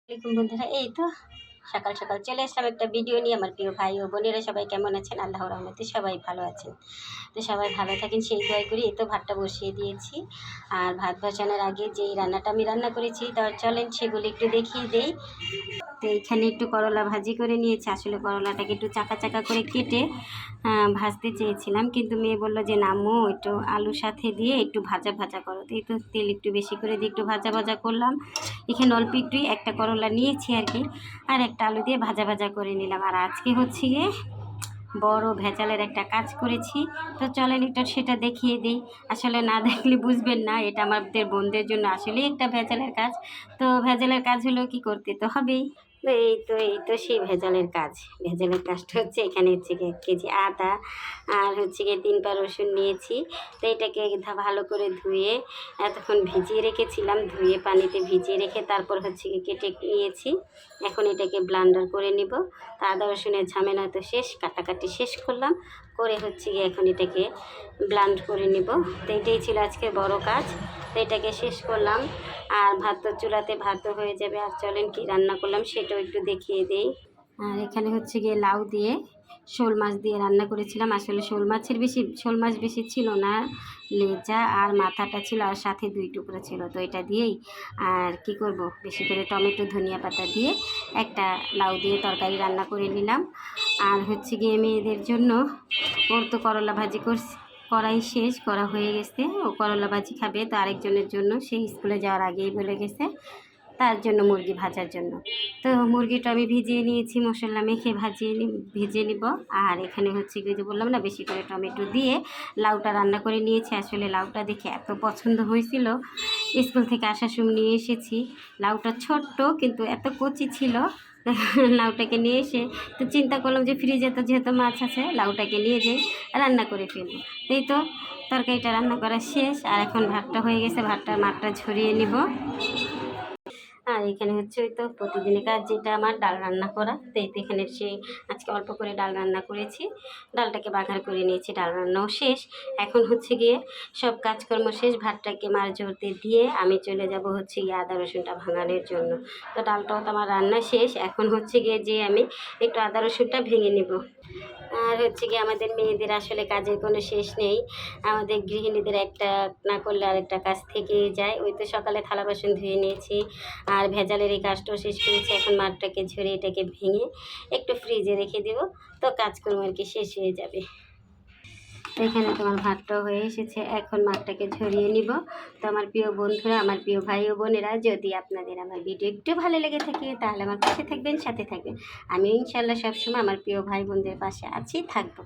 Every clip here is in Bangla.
আসসালামাইকুম বন্ধুরা, এই তো সকাল সকাল চলে আসলাম একটা ভিডিও নিয়ে। আমার প্রিয় ভাই ও বোনেরা সবাই কেমন আছেন? আল্লাহর রহমতে সবাই ভালো আছেন। তো সবাই ভালো থাকেন সেই দোয়া করি। এই তো ভাতটা বসিয়ে দিয়েছি, আর ভাত বসানোর আগে যেই রান্নাটা আমি রান্না করেছি তো চলেন সেগুলো একটু দেখিয়ে দেই। তো এইখানে একটু করলা ভাজি করে নিয়েছি। আসলে করলাটাকে একটু চাকা চাকা করে কেটে ভাজতে চেয়েছিলাম, কিন্তু মেয়ে বললো যে নামো একটু আলুর সাথে দিয়ে একটু ভাজা ভাজা করো। তো এই তো তেল একটু বেশি করে দিয়ে একটু ভাজা ভাজা করলাম। এখানে অল্প একটুই একটা করলা নিয়েছি আর কি, আর একটা আলু দিয়ে ভাজা ভাজা করে নিলাম। আর আজকে হচ্ছে গিয়ে বড় ভেজালের একটা কাজ করেছি, তো চলেন একটু সেটা দেখিয়ে দিই। আসলে না দেখলে বুঝবেন না, এটা আমাদের বোনদের জন্য আসলেই একটা ভেজালের কাজ। তো ভেজালের কাজ হলেও কি করতে তো হবেই। তো এই তো সেই ভেজালের কাজ। ভেজালের কাজটা হচ্ছে এখানে হচ্ছে গিয়ে 1 কেজি আদা আর হচ্ছে গিয়ে 3 পা রসুন নিয়েছি। তো এটাকে ভালো করে ধুয়ে এতক্ষণ ভিজিয়ে রেখেছিলাম, ধুয়ে পানিতে ভিজিয়ে রেখে তারপর হচ্ছে গিয়ে কেটে নিয়েছি। এখন এটাকে ব্লান্ডার করে নিব। তো আদা রসুনের ঝামেলা তো শেষ, কাটাকাটি শেষ করলাম, করে হচ্ছে গিয়ে এখন এটাকে ব্লান্ড করে নিব। তো এটাই ছিল আজকে বড় কাজ। তো এটাকে শেষ করলাম, আর ভাত তো চুলাতে ভাতও হয়ে যাবে। আর চলেন কি রান্না করলাম সেটাও একটু দেখিয়ে দিই। আর এখানে হচ্ছে গিয়ে লাউ দিয়ে শোল মাছ দিয়ে রান্না করেছিলাম। আসলে শোল মাছ বেশি ছিল না, লেজা আর মাথাটা ছিল, আর সাথে 2 টুকরো ছিল। তো এটা দিয়েই আর কি করব, বেশি করে টমেটো ধনিয়া পাতা দিয়ে একটা লাউ দিয়ে তরকারি রান্না করে নিলাম। আর হচ্ছে গিয়ে মেয়েদের জন্য ওর তো করলা ভাজি করাই শেষ করা হয়ে গেছে, ও করলা ভাজি খাবে। তো আরেকজনের জন্য সেই স্কুলে যাওয়ার আগেই বলে গেছে তার জন্য মুরগি ভাজার জন্য। তো মুরগিটা আমি ভিজিয়ে নিয়েছি, মশলা মেখে ভেজে নিব। আর এখানে হচ্ছে কি যে বললাম না, বেশি করে টমেটো দিয়ে লাউটা রান্না করে নিয়েছি। আসলে লাউটা দেখে এত পছন্দ হয়েছিল, স্কুল থেকে আসার সময় নিয়ে এসেছি। লাউটা ছোট্ট কিন্তু এত কচি ছিল। লাউটাকে নিয়ে এসে তো চিন্তা করলাম যে ফ্রিজে তো যেহেতু মাছ আছে, লাউটাকে নিয়ে যাই রান্না করে ফেলবো। এই তো তরকারিটা রান্না করা শেষ, আর এখন ভাতটা হয়ে গেছে, মাঠটা ঝরিয়ে নিব। আর এখানে হচ্ছে ওই তো প্রতিদিনের কাজ যেটা আমার ডাল রান্না করা। তো এই তো এখানে আজকে অল্প করে ডাল রান্না করেছি, ডালটাকে বাঘার করে নিয়েছি, ডাল রান্নাও শেষ। এখন হচ্ছে গিয়ে সব কাজকর্ম শেষ, ভাতটাকে মাছ ঝরতে দিয়ে আমি চলে যাব হচ্ছে গিয়ে আদা রসুনটা ভাঙানোর জন্য। তো ডালটাও তো আমার রান্না শেষ, এখন হচ্ছে গিয়ে যে আমি একটু আদা রসুনটা ভেঙে নেব। আর হচ্ছে গিয়ে আমাদের মেয়েদের আসলে কাজের কোনো শেষ নেই। আমাদের গৃহিণীদের একটা না করলে আরেকটা কাজ থেকেই যায়। ওই তো সকালে থালা বাসন ধুয়ে নিয়েছি, আর ভেজালের এই কাজটাও শেষ করেছি। এখন মাঠটাকে ঝরিয়ে এটাকে ভেঙে একটু ফ্রিজে রেখে দেবো, তো কাজকর্ম আর কি শেষ হয়ে যাবে। এখানে তোমার ভাতটাও হয়ে এসেছে, এখন মাঠটাকে ঝরিয়ে নিব। তো আমার প্রিয় বন্ধুরা, আমার প্রিয় ভাই ও বোনেরা, যদি আপনাদের আমার ভিডিও একটু ভালো লেগে থাকে তাহলে আমার পাশে থাকবেন, সাথে থাকবেন। আমি ইনশাল্লাহ সবসময় আমার প্রিয় ভাই বোনদের পাশে আছি, থাকবো।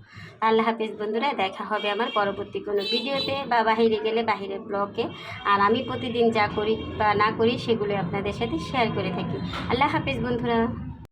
আল্লাহ হাফেজ বন্ধুরা, দেখা হবে আমার পরবর্তী কোনো ভিডিওতে বা বাহিরে গেলে বাহিরের ব্লগে। আর আমি প্রতিদিন যা করি বা না করি সেগুলো আপনাদের সাথে শেয়ার করে থাকি। আল্লাহ হাফেজ বন্ধুরা।